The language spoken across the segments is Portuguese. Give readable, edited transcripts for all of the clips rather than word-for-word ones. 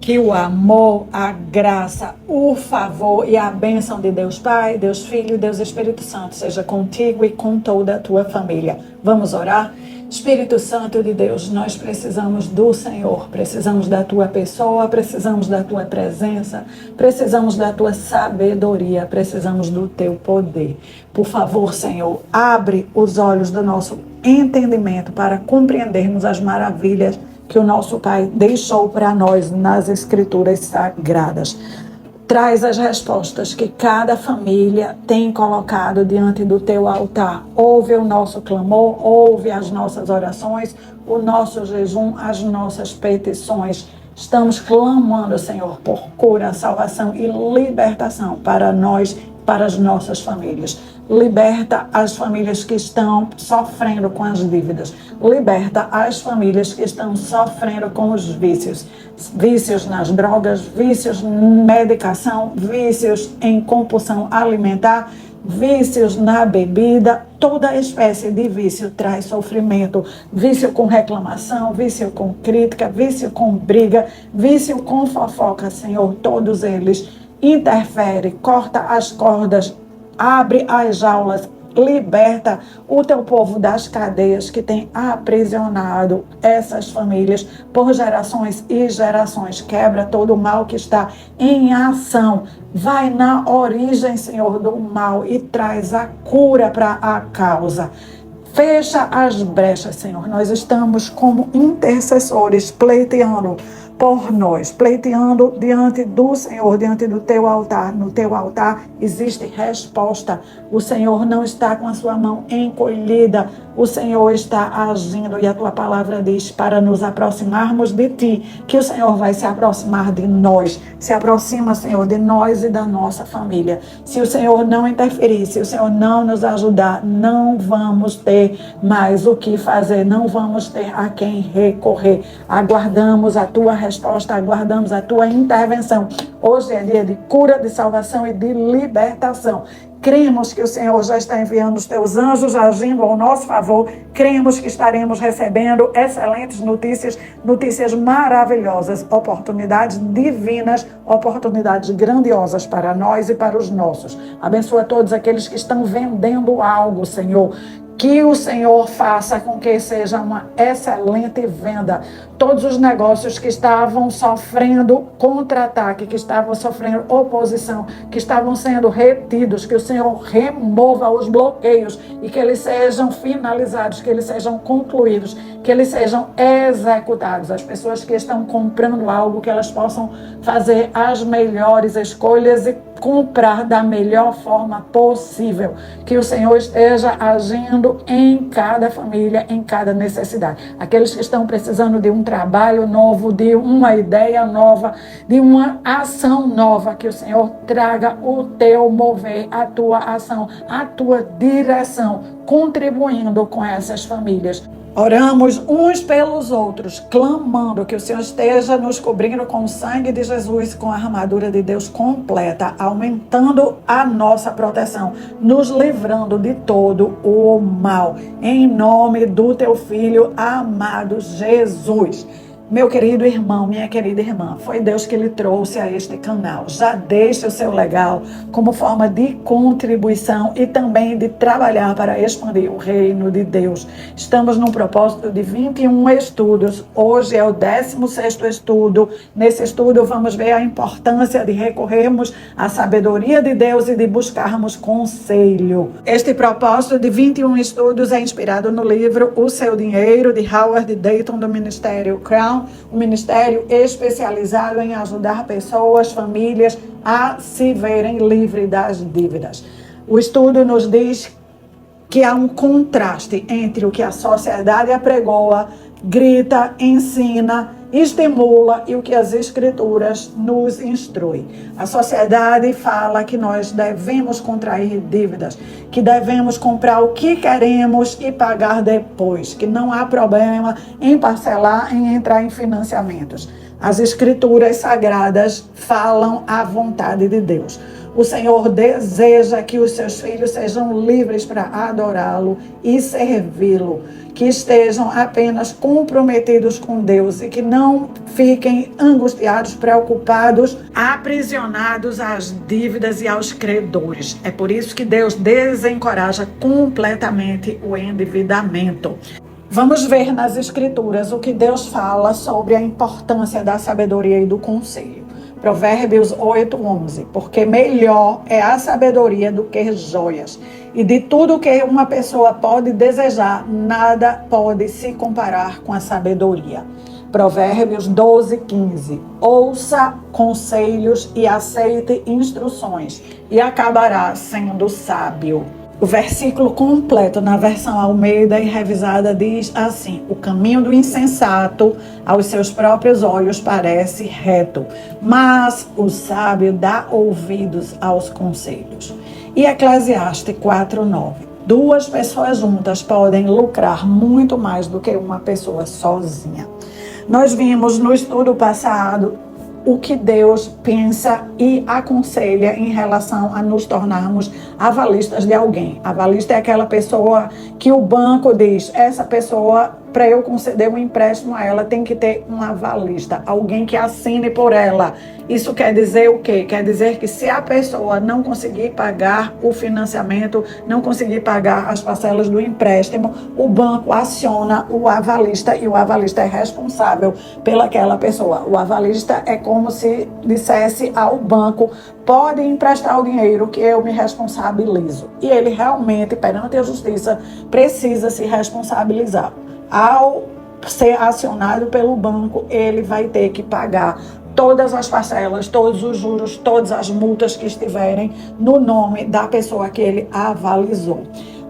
Que o amor, a graça, o favor e a bênção de Deus Pai, Deus Filho e Deus Espírito Santo seja contigo e com toda a tua família. Vamos orar? Espírito Santo de Deus, nós precisamos do Senhor, precisamos da tua pessoa, precisamos da tua presença, precisamos da tua sabedoria, precisamos do teu poder. Por favor, Senhor, abre os olhos do nosso entendimento para compreendermos as maravilhas que o nosso Pai deixou para nós nas Escrituras Sagradas. Traz as respostas que cada família tem colocado diante do teu altar. Ouve o nosso clamor, ouve as nossas orações, o nosso jejum, as nossas petições. Estamos clamando, Senhor, por cura, salvação e libertação para nós, para as nossas famílias. Liberta as famílias que estão sofrendo com as dívidas. Liberta as famílias que estão sofrendo com os vícios. Vícios nas drogas, vícios em medicação, vícios em compulsão alimentar, vícios na bebida. Toda espécie de vício traz sofrimento. Vício com reclamação, vício com crítica, vício com briga, vício com fofoca, Senhor. Todos eles interferem, corta as cordas, abre as jaulas, liberta o teu povo das cadeias que tem aprisionado essas famílias por gerações e gerações. Quebra todo o mal que está em ação. Vai na origem, Senhor, do mal e traz a cura para a causa. Fecha as brechas, Senhor. Nós estamos como intercessores pleiteando por nós, pleiteando diante do Senhor, diante do teu altar. No teu altar existe resposta. O Senhor não está com a sua mão encolhida. O Senhor está agindo e a tua palavra diz para nos aproximarmos de ti, que o Senhor vai se aproximar de nós. Se aproxima, Senhor, de nós e da nossa família. Se o Senhor não interferir, se o Senhor não nos ajudar, não vamos ter mais o que fazer, não vamos ter a quem recorrer. Aguardamos a tua resposta, aguardamos a tua intervenção. Hoje é dia de cura, de salvação e de libertação. Cremos que o Senhor já está enviando os teus anjos agindo ao nosso favor. Cremos que estaremos recebendo excelentes notícias, notícias maravilhosas, oportunidades divinas, oportunidades grandiosas para nós e para os nossos. Abençoa todos aqueles que estão vendendo algo, Senhor. Que o Senhor faça com que seja uma excelente venda. Todos os negócios que estavam sofrendo contra-ataque, que estavam sofrendo oposição, que estavam sendo retidos, que o Senhor remova os bloqueios e que eles sejam finalizados, que eles sejam concluídos, que eles sejam executados. As pessoas que estão comprando algo, que elas possam fazer as melhores escolhas e comprar da melhor forma possível. Que o Senhor esteja agindo em cada família, em cada necessidade. Aqueles que estão precisando de um trabalho novo, de uma ideia nova, de uma ação nova, que o Senhor traga o teu mover, a tua ação, a tua direção, contribuindo com essas famílias. Oramos uns pelos outros, clamando que o Senhor esteja nos cobrindo com o sangue de Jesus, com a armadura de Deus completa, aumentando a nossa proteção, nos livrando de todo o mal. Em nome do teu Filho amado Jesus. Meu querido irmão, minha querida irmã, foi Deus que lhe trouxe a este canal. Já deixe o seu legal como forma de contribuição e também de trabalhar para expandir o reino de Deus. Estamos num propósito de 21 estudos. Hoje é o 16º estudo. Nesse estudo vamos ver a importância de recorrermos à sabedoria de Deus e de buscarmos conselho. Este propósito de 21 estudos é inspirado no livro O Seu Dinheiro, de Howard Dayton, do Ministério Crown, um ministério especializado em ajudar pessoas, famílias a se verem livres das dívidas. O estudo nos diz que há um contraste entre o que a sociedade apregoa, grita, ensina, estimula e o que as Escrituras nos instruem. A sociedade fala que nós devemos contrair dívidas, que devemos comprar o que queremos e pagar depois, que não há problema em parcelar, em entrar em financiamentos. As Escrituras Sagradas falam a vontade de Deus. O Senhor deseja que os seus filhos sejam livres para adorá-lo e servi-lo, que estejam apenas comprometidos com Deus e que não fiquem angustiados, preocupados, aprisionados às dívidas e aos credores. É por isso que Deus desencoraja completamente o endividamento. Vamos ver nas Escrituras o que Deus fala sobre a importância da sabedoria e do conselho. Provérbios 8:11, porque melhor é a sabedoria do que joias, e de tudo que uma pessoa pode desejar, nada pode se comparar com a sabedoria. Provérbios 12:15, ouça conselhos e aceite instruções, e acabará sendo sábio. O versículo completo na versão Almeida e revisada diz assim: o caminho do insensato aos seus próprios olhos parece reto, mas o sábio dá ouvidos aos conselhos. E Eclesiastes 4:9. Duas pessoas juntas podem lucrar muito mais do que uma pessoa sozinha. Nós vimos no estudo passado o que Deus pensa e aconselha em relação a nos tornarmos avalistas de alguém. Avalista é aquela pessoa que o banco diz, essa pessoa, para eu conceder um empréstimo a ela, tem que ter um avalista, alguém que assine por ela. Isso quer dizer o quê? Quer dizer que se a pessoa não conseguir pagar o financiamento, não conseguir pagar as parcelas do empréstimo, o banco aciona o avalista e o avalista é responsável pelaquela pessoa. O avalista é como se dissesse ao banco, pode emprestar o dinheiro que eu me responsabilizo. E ele realmente, perante a justiça, precisa se responsabilizar. Ao ser acionado pelo banco, ele vai ter que pagar todas as parcelas, todos os juros, todas as multas que estiverem no nome da pessoa que ele avalizou.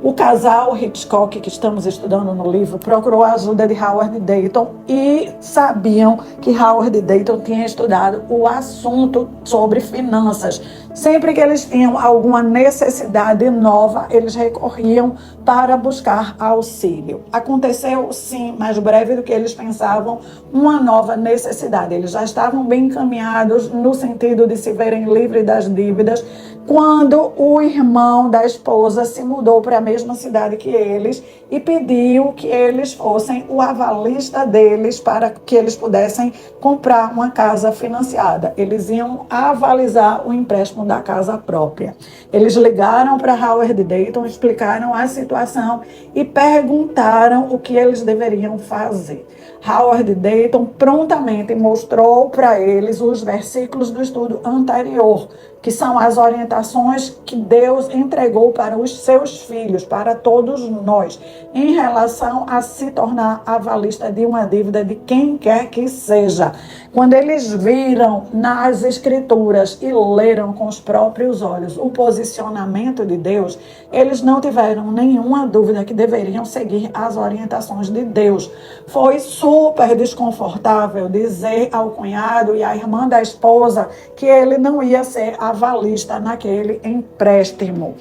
O casal Hitchcock, que estamos estudando no livro, procurou a ajuda de Howard Dayton e sabiam que Howard Dayton tinha estudado o assunto sobre finanças. Sempre que eles tinham alguma necessidade nova, eles recorriam para buscar auxílio. Aconteceu, sim, mais breve do que eles pensavam, uma nova necessidade. Eles já estavam bem encaminhados no sentido de se verem livres das dívidas, quando o irmão da esposa se mudou para a mesma cidade que eles e pediu que eles fossem o avalista deles para que eles pudessem comprar uma casa financiada. Eles iam avalizar o empréstimo da casa própria. Eles ligaram para Howard Dayton, explicaram a situação e perguntaram o que eles deveriam fazer. Howard Dayton prontamente mostrou para eles os versículos do estudo anterior, que são as orientações que Deus entregou para os seus filhos, para todos nós, em relação a se tornar avalista de uma dívida de quem quer que seja. Quando eles viram nas Escrituras e leram com os próprios olhos o posicionamento de Deus, eles não tiveram nenhuma dúvida que deveriam seguir as orientações de Deus. Foi super desconfortável dizer ao cunhado e à irmã da esposa que ele não ia ser avalista naquele empréstimo.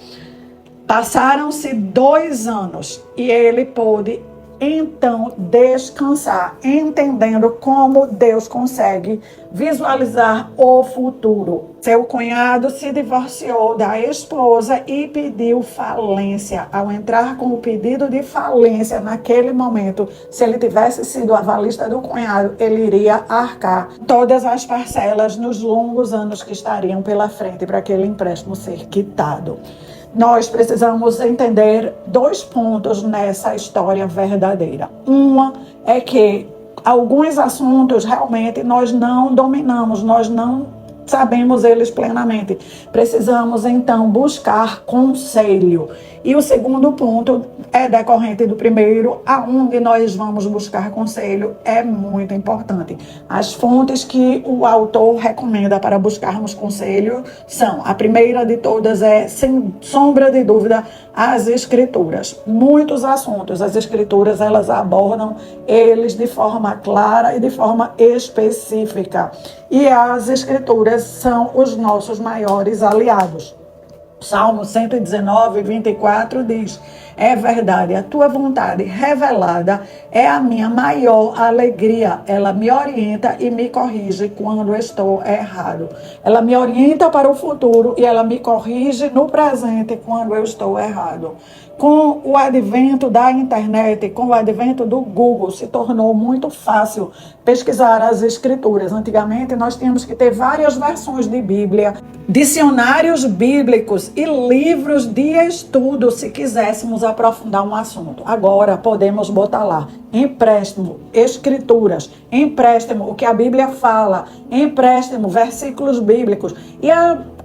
Passaram-se 2 anos e ele pôde então descansar, entendendo como Deus consegue visualizar o futuro. Seu cunhado se divorciou da esposa e pediu falência. Ao entrar com o pedido de falência naquele momento, se ele tivesse sido avalista do cunhado, ele iria arcar todas as parcelas nos longos anos que estariam pela frente para aquele empréstimo ser quitado. Nós precisamos entender 2 pontos nessa história verdadeira. Uma é que alguns assuntos realmente nós não dominamos, nós não sabemos eles plenamente. Precisamos, então, buscar conselho. E o segundo ponto é decorrente do primeiro, aonde nós vamos buscar conselho é muito importante. As fontes que o autor recomenda para buscarmos conselho são, a primeira de todas é, sem sombra de dúvida, as Escrituras. Muitos assuntos, as Escrituras, elas abordam eles de forma clara e de forma específica. E as Escrituras são os nossos maiores aliados. Salmo 119, 24 diz: é verdade. A tua vontade revelada é a minha maior alegria. Ela me orienta e me corrige quando estou errado. Ela me orienta para o futuro e ela me corrige no presente quando eu estou errado. Com o advento da internet, com o advento do Google, se tornou muito fácil pesquisar as escrituras. Antigamente, nós tínhamos que ter várias versões de Bíblia, dicionários bíblicos e livros de estudo se quiséssemos aprofundar um assunto. Agora, podemos botar lá, empréstimo, escrituras, empréstimo, o que a Bíblia fala, empréstimo, versículos bíblicos. E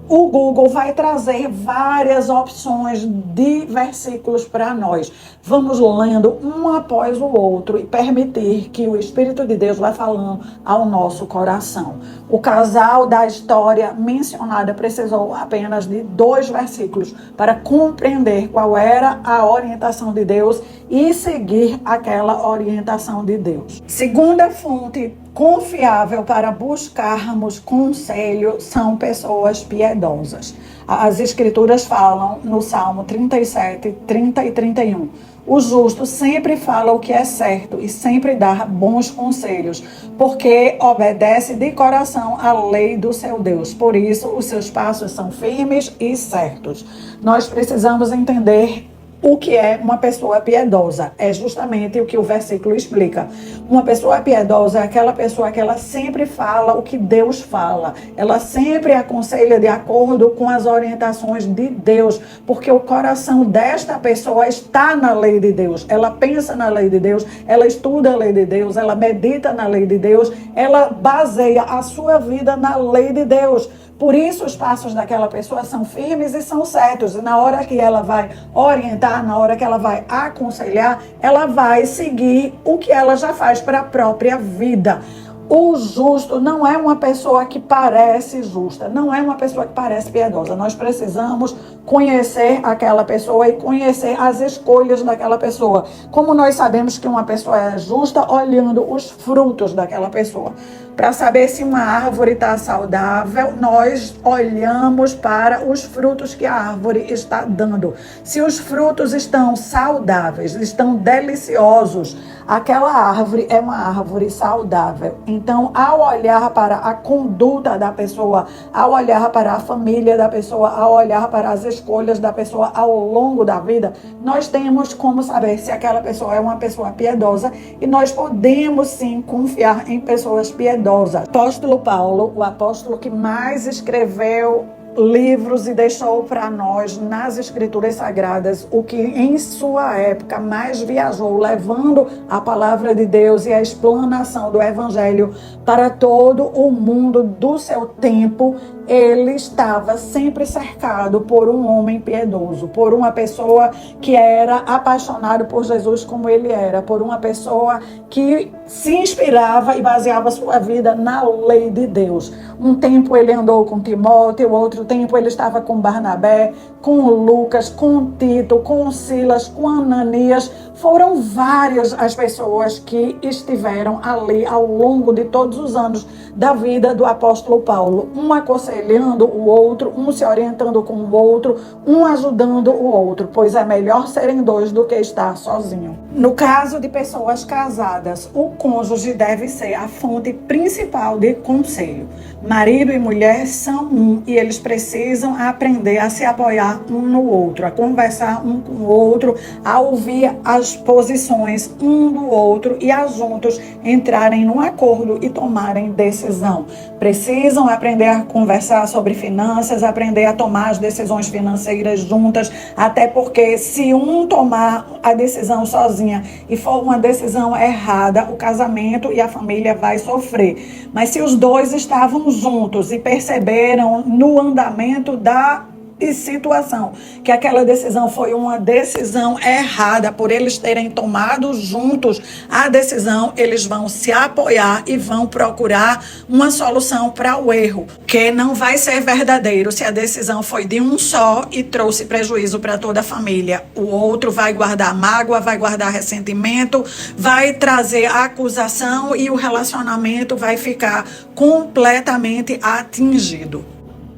o Google vai trazer várias opções de versículos para nós. Vamos lendo um após o outro e permitir que o Espírito de Deus vá falando ao nosso coração. O casal da história mencionada precisou apenas de 2 versículos para compreender qual era a orientação de Deus e seguir aquela orientação de Deus. Segunda fonte confiável para buscarmos conselho são pessoas piedosas. As escrituras falam no Salmo 37, 30 e 31. O justo sempre fala o que é certo e sempre dá bons conselhos, porque obedece de coração à lei do seu Deus. Por isso, os seus passos são firmes e certos. Nós precisamos entender o que é uma pessoa piedosa. É justamente o que o versículo explica. Uma pessoa piedosa é aquela pessoa que ela sempre fala o que Deus fala. Ela sempre aconselha de acordo com as orientações de Deus, porque o coração desta pessoa está na lei de Deus. Ela pensa na lei de Deus, ela estuda a lei de Deus, ela medita na lei de Deus, ela baseia a sua vida na lei de Deus. Por isso, os passos daquela pessoa são firmes e são certos. E na hora que ela vai orientar, na hora que ela vai aconselhar, ela vai seguir o que ela já faz para a própria vida. O justo não é uma pessoa que parece justa, não é uma pessoa que parece piedosa. Nós precisamos conhecer aquela pessoa e conhecer as escolhas daquela pessoa. Como nós sabemos que uma pessoa é justa? Olhando os frutos daquela pessoa. Para saber se uma árvore está saudável, nós olhamos para os frutos que a árvore está dando. Se os frutos estão saudáveis, estão deliciosos, aquela árvore é uma árvore saudável. Então, ao olhar para a conduta da pessoa, ao olhar para a família da pessoa, ao olhar para as escolhas da pessoa ao longo da vida, nós temos como saber se aquela pessoa é uma pessoa piedosa e nós podemos sim confiar em pessoas piedosas. Apóstolo Paulo, o apóstolo que mais escreveu livros e deixou para nós nas escrituras sagradas o que em sua época mais viajou, levando a palavra de Deus e a explanação do evangelho para todo o mundo do seu tempo. Ele estava sempre cercado por um homem piedoso, por uma pessoa que era apaixonada por Jesus como ele era, por uma pessoa que se inspirava e baseava sua vida na lei de Deus. Um tempo ele andou com Timóteo, outro tempo ele estava com Barnabé, com Lucas, com Tito, com Silas, com Ananias. Foram várias as pessoas que estiveram ali ao longo de todos os anos da vida do apóstolo Paulo, um aconselhando o outro, um se orientando com o outro, um ajudando o outro, pois é melhor serem 2 do que estar sozinho. No caso de pessoas casadas, o cônjuge deve ser a fonte principal de conselho. Marido e mulher são um e eles precisam aprender a se apoiar um no outro, a conversar um com o outro, a ouvir as posições um do outro e a juntos entrarem num acordo e tomarem decisão. Precisam aprender a conversar sobre finanças, aprender a tomar as decisões financeiras juntas, até porque se um tomar a decisão sozinha e for uma decisão errada, o casamento e a família vai sofrer. Mas se os 2 estavam juntos e perceberam no andamento da situação que aquela decisão foi uma decisão errada, por eles terem tomado juntos a decisão, eles vão se apoiar e vão procurar uma solução para o erro, que não vai ser verdadeiro se a decisão foi de um só e trouxe prejuízo para toda a família. O outro vai guardar mágoa, vai guardar ressentimento, vai trazer acusação e o relacionamento vai ficar completamente atingido.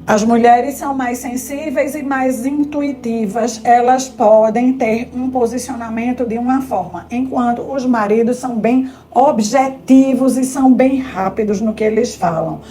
As mulheres são mais sensíveis e mais intuitivas, elas podem ter um posicionamento de uma forma, enquanto os maridos são bem objetivos e são bem rápidos no que eles falam.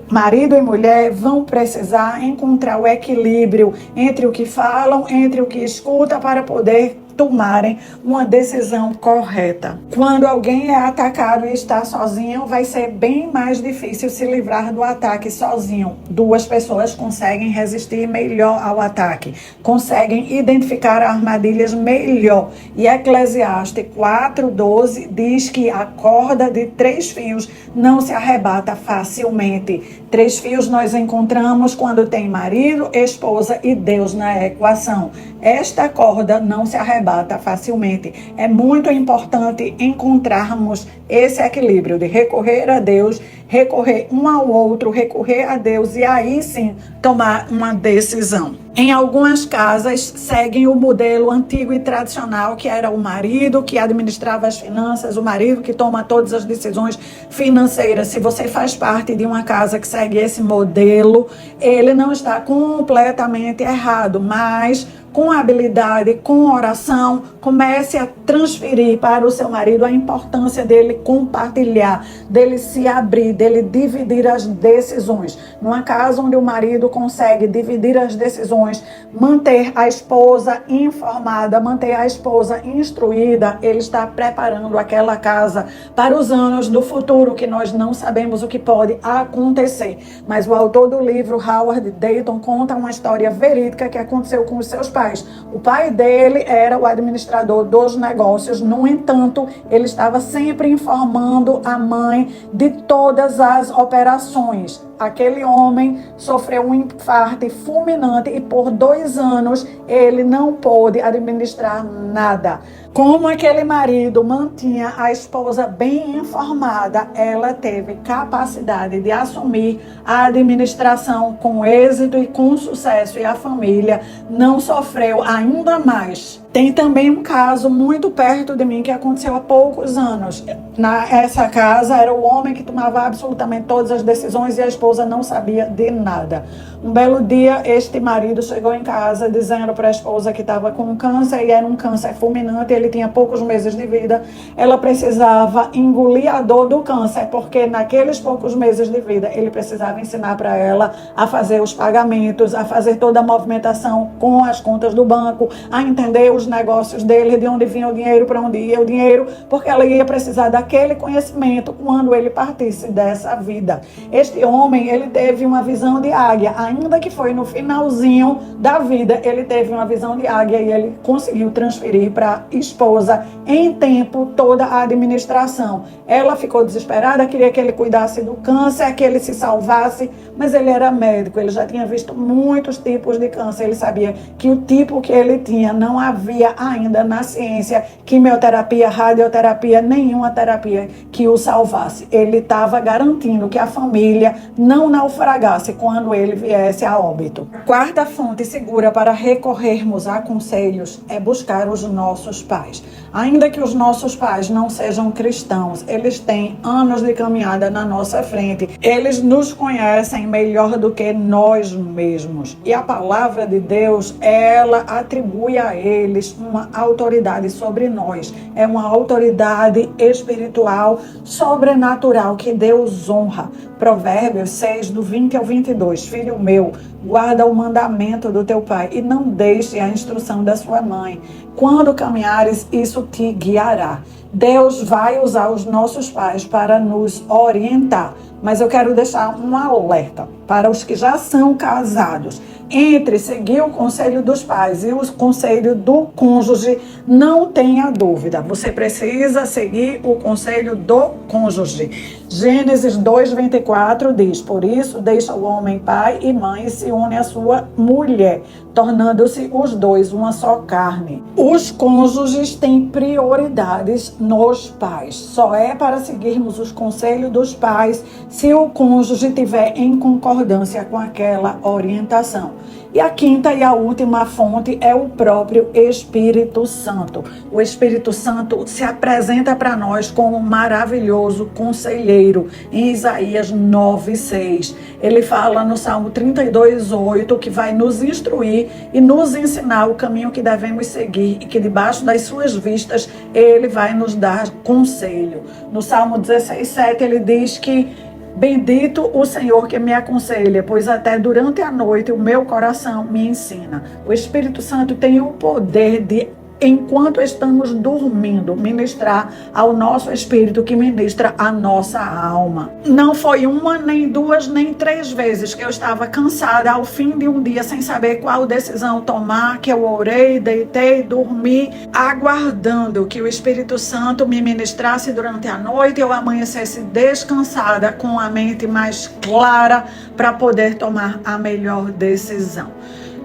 Marido e mulher vão precisar encontrar o equilíbrio entre o que falam, entre o que escuta, para poder tomarem uma decisão correta. Quando alguém é atacado e está sozinho, vai ser bem mais difícil se livrar do ataque sozinho. Duas pessoas conseguem resistir melhor ao ataque, conseguem identificar armadilhas melhor. E Eclesiastes 4:12 diz que a corda de 3 fios não se arrebata facilmente. 3 fios nós encontramos quando tem marido, esposa e Deus na equação. Esta corda não se arrebata facilmente. É muito importante encontrarmos esse equilíbrio de recorrer a Deus, recorrer um ao outro, recorrer a Deus e aí sim tomar uma decisão. Em algumas casas seguem o modelo antigo e tradicional, que era o marido que administrava as finanças, o marido que toma todas as decisões financeiras. Se você faz parte de uma casa que segue esse modelo, ele não está completamente errado, mas com habilidade, com oração, comece a transferir para o seu marido a importância dele compartilhar, dele se abrir, dele dividir as decisões. Numa casa onde o marido consegue dividir as decisões, manter a esposa informada, manter a esposa instruída, ele está preparando aquela casa para os anos do futuro, que nós não sabemos o que pode acontecer. Mas o autor do livro, Howard Dayton, conta uma história verídica que aconteceu com os seus pais. O pai dele era o administrador dos negócios, no entanto, ele estava sempre informando a mãe de todas as operações. Aquele homem sofreu um infarto fulminante e por 2 anos ele não pôde administrar nada. Como aquele marido mantinha a esposa bem informada, ela teve capacidade de assumir a administração com êxito e com sucesso, e a família não sofreu ainda mais. Tem também um caso muito perto de mim que aconteceu há poucos anos. Essa casa era o homem que tomava absolutamente todas as decisões e a esposa não sabia de nada. Um belo dia, este marido chegou em casa dizendo para a esposa que estava com câncer, e era um câncer fulminante, ele tinha poucos meses de vida. Ela precisava engolir a dor do câncer, porque naqueles poucos meses de vida ele precisava ensinar para ela a fazer os pagamentos, a fazer toda a movimentação com as contas do banco, a entender os negócios dele, de onde vinha o dinheiro, para onde ia o dinheiro, porque ela ia precisar daquele conhecimento quando ele partisse dessa vida. Este homem, ele teve uma visão de águia, ainda que foi no finalzinho da vida, ele teve uma visão de águia e ele conseguiu transferir para a esposa em tempo toda a administração. Ela ficou desesperada, queria que ele cuidasse do câncer, que ele se salvasse, mas ele era médico, ele já tinha visto muitos tipos de câncer, ele sabia que o tipo que ele tinha não havia ainda na ciência quimioterapia, radioterapia, nenhuma terapia que o salvasse. Ele estava garantindo que a família não naufragasse quando ele viesse a óbito. Quarta fonte segura para recorrermos a conselhos é buscar os nossos pais. Ainda que os nossos pais não sejam cristãos, eles têm anos de caminhada na nossa frente. Eles nos conhecem melhor do que nós mesmos. E a palavra de Deus, ela atribui a eles uma autoridade sobre nós. É uma autoridade espiritual, sobrenatural, que Deus honra. Provérbios 6, do 20 ao 22. Filho meu, guarda o mandamento do teu pai e não deixe a instrução da sua mãe. Quando caminhares, isso te guiará. Deus vai usar os nossos pais para nos orientar. Mas eu quero deixar um alerta para os que já são casados. Entre seguir o conselho dos pais e o conselho do cônjuge, não tenha dúvida. Você precisa seguir o conselho do cônjuge. Gênesis 2:24 diz: por isso deixa o homem pai e mãe e se une à sua mulher, tornando-se os dois uma só carne. Os cônjuges têm prioridades nos pais. Só é para seguirmos os conselhos dos pais se o cônjuge estiver em concordância com aquela orientação. E a quinta e a última fonte é o próprio Espírito Santo. O Espírito Santo se apresenta para nós como um maravilhoso conselheiro. Primeiro, em Isaías 9:6. Ele fala no Salmo 32:8 que vai nos instruir e nos ensinar o caminho que devemos seguir e que debaixo das suas vistas ele vai nos dar conselho. No Salmo 16:7 ele diz que bendito o Senhor que me aconselha, pois até durante a noite o meu coração me ensina. O Espírito Santo tem o poder de, enquanto estamos dormindo, ministrar ao nosso espírito, que ministra a nossa alma. Não foi uma, nem duas, nem três vezes que eu estava cansada ao fim de um dia, sem saber qual decisão tomar, que eu orei, deitei, dormi, aguardando que o Espírito Santo me ministrasse durante a noite e eu amanhecesse descansada, com a mente mais clara, para poder tomar a melhor decisão.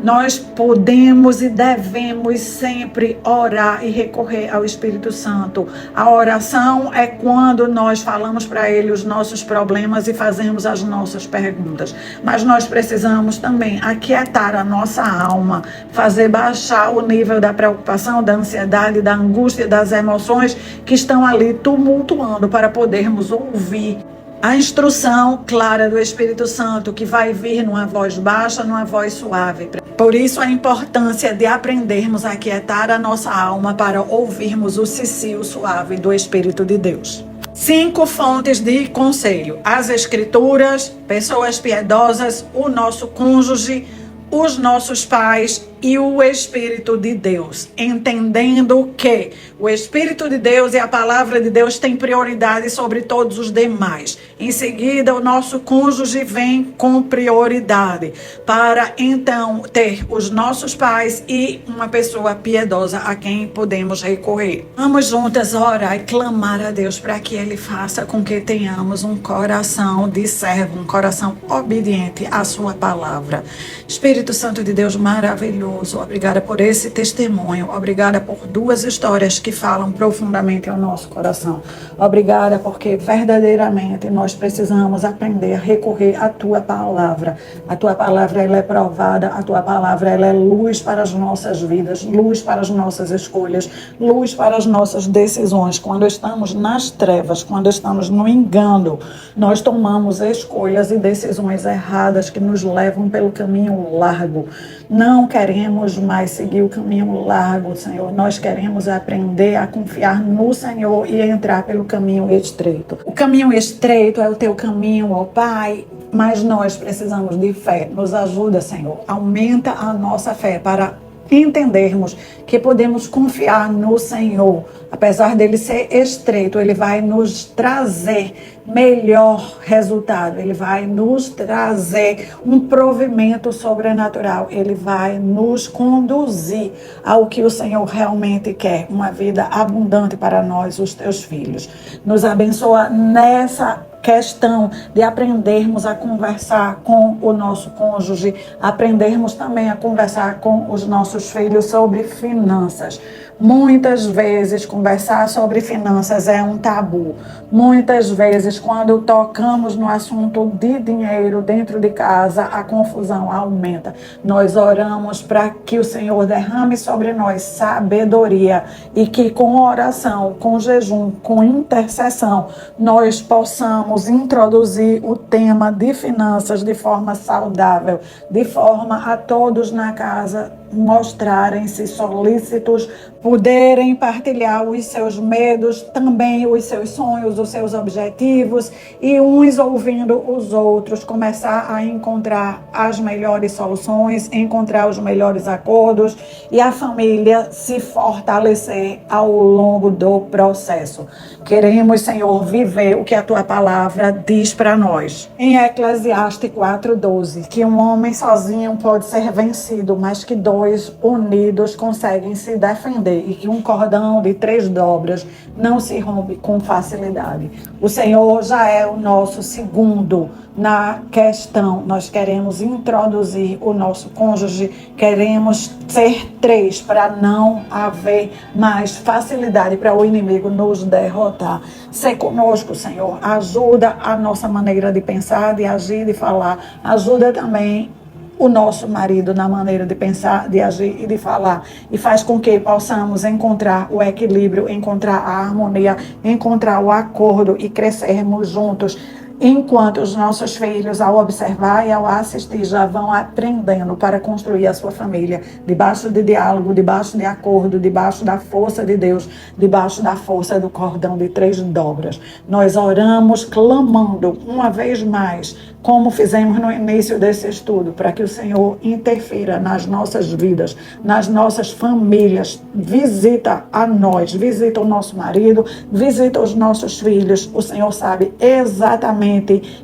Nós podemos e devemos sempre orar e recorrer ao Espírito Santo. A oração é quando nós falamos para Ele os nossos problemas e fazemos as nossas perguntas. Mas nós precisamos também aquietar a nossa alma, fazer baixar o nível da preocupação, da ansiedade, da angústia, das emoções que estão ali tumultuando, para podermos ouvir a instrução clara do Espírito Santo, que vai vir numa voz baixa, numa voz suave. Por isso a importância de aprendermos a aquietar a nossa alma para ouvirmos o cicio suave do Espírito de Deus. 5 fontes de conselho: as Escrituras, pessoas piedosas, o nosso cônjuge, os nossos pais e o Espírito de Deus, entendendo que o Espírito de Deus e a palavra de Deus têm prioridade sobre todos os demais. Em seguida, o nosso cônjuge vem com prioridade, para então ter os nossos pais e uma pessoa piedosa a quem podemos recorrer. Vamos juntas orar e clamar a Deus para que Ele faça com que tenhamos um coração de servo, um coração obediente à sua palavra. Espírito Santo de Deus maravilhoso, obrigada por esse testemunho, obrigada por 2 histórias que falam profundamente ao nosso coração. Obrigada porque verdadeiramente nós precisamos aprender a recorrer à tua palavra. A tua palavra, ela é provada, a tua palavra, ela é luz para as nossas vidas, luz para as nossas escolhas, luz para as nossas decisões. Quando estamos nas trevas, quando estamos no engano, nós tomamos escolhas e decisões erradas que nos levam pelo caminho largo. Não queremos mais seguir o caminho largo, Senhor. Nós queremos aprender a confiar no Senhor e entrar pelo caminho estreito. O caminho estreito é o teu caminho, ó Pai, mas nós precisamos de fé. Nos ajuda, Senhor. Aumenta a nossa fé para entendermos que podemos confiar no Senhor. Apesar dele ser estreito, ele vai nos trazer melhor resultado, ele vai nos trazer um provimento sobrenatural, ele vai nos conduzir ao que o Senhor realmente quer, uma vida abundante para nós, os teus filhos. Nos abençoa nessa questão de aprendermos a conversar com o nosso cônjuge, aprendermos também a conversar com os nossos filhos sobre finanças. Muitas vezes conversar sobre finanças é um tabu. Muitas vezes, quando tocamos no assunto de dinheiro dentro de casa, a confusão aumenta. Nós oramos para que o Senhor derrame sobre nós sabedoria e que com oração, com jejum, com intercessão, nós possamos introduzir o tema de finanças de forma saudável, de forma a todos na casa mostrarem-se solícitos, poderem partilhar os seus medos, também os seus sonhos, os seus objetivos, e uns ouvindo os outros, começar a encontrar as melhores soluções, encontrar os melhores acordos e a família se fortalecer ao longo do processo. Queremos, Senhor, viver o que a tua palavra diz para nós. Em Eclesiastes 4:12, que um homem sozinho pode ser vencido, mas que dois unidos conseguem se defender, e que um cordão de 3 dobras não se rompe com facilidade. O Senhor já é o nosso segundo na questão. Nós queremos introduzir o nosso cônjuge, queremos ser 3 para não haver mais facilidade para o inimigo nos derrotar. Ser conosco, Senhor. Ajuda a nossa maneira de pensar, de agir, de falar. Ajuda também o nosso marido na maneira de pensar, de agir e de falar, e faz com que possamos encontrar o equilíbrio, encontrar a harmonia, encontrar o acordo e crescermos juntos. Enquanto os nossos filhos, ao observar e ao assistir, já vão aprendendo para construir a sua família, debaixo de diálogo, debaixo de acordo, debaixo da força de Deus, debaixo da força do cordão de 3 dobras. Nós oramos clamando uma vez mais, como fizemos no início desse estudo, para que o Senhor interfira nas nossas vidas, nas nossas famílias. Visita a nós, visita o nosso marido, visita os nossos filhos. O Senhor sabe exatamente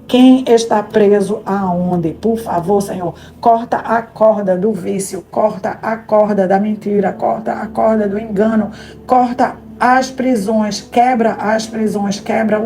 quem está preso aonde. Por favor, Senhor, corta a corda do vício, corta a corda da mentira, corta a corda do engano, corta as prisões, quebra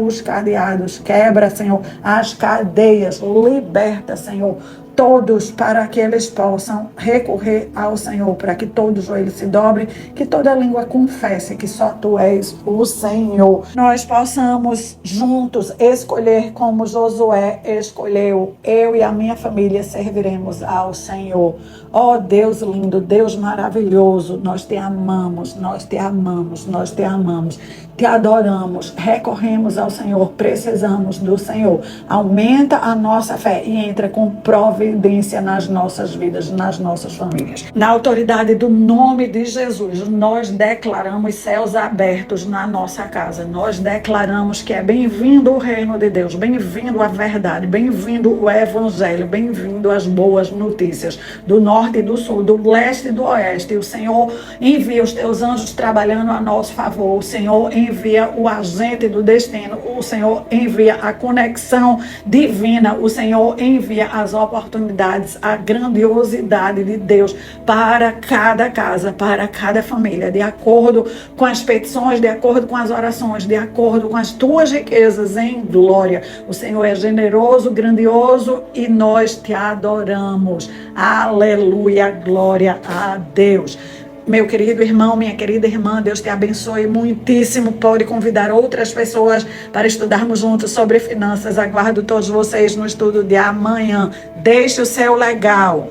os cadeados, quebra, Senhor, as cadeias, liberta, Senhor, todos, para que eles possam recorrer ao Senhor, para que todo joelho se dobre, que toda língua confesse que só Tu és o Senhor. Nós possamos juntos escolher como Josué escolheu. Eu e a minha família serviremos ao Senhor. Ó Deus lindo, Deus maravilhoso, nós Te amamos, nós Te amamos, nós Te amamos. Te adoramos, recorremos ao Senhor, precisamos do Senhor. Aumenta a nossa fé e entra com providência nas nossas vidas, nas nossas famílias. Na autoridade do nome de Jesus, nós declaramos céus abertos na nossa casa. Nós declaramos que é bem-vindo o reino de Deus, bem-vindo a verdade, bem-vindo o evangelho, bem-vindo as boas notícias do norte e do sul, do leste e do oeste. O Senhor envia os Teus anjos trabalhando a nosso favor. O Senhor envia o agente do destino, o Senhor envia a conexão divina, o Senhor envia as oportunidades, a grandiosidade de Deus para cada casa, para cada família, de acordo com as petições, de acordo com as orações, de acordo com as Tuas riquezas em glória. O Senhor é generoso, grandioso e nós Te adoramos. Aleluia, glória a Deus. Meu querido irmão, minha querida irmã, Deus te abençoe muitíssimo. Pode convidar outras pessoas para estudarmos juntos sobre finanças. Aguardo todos vocês no estudo de amanhã. Deixe o seu legal.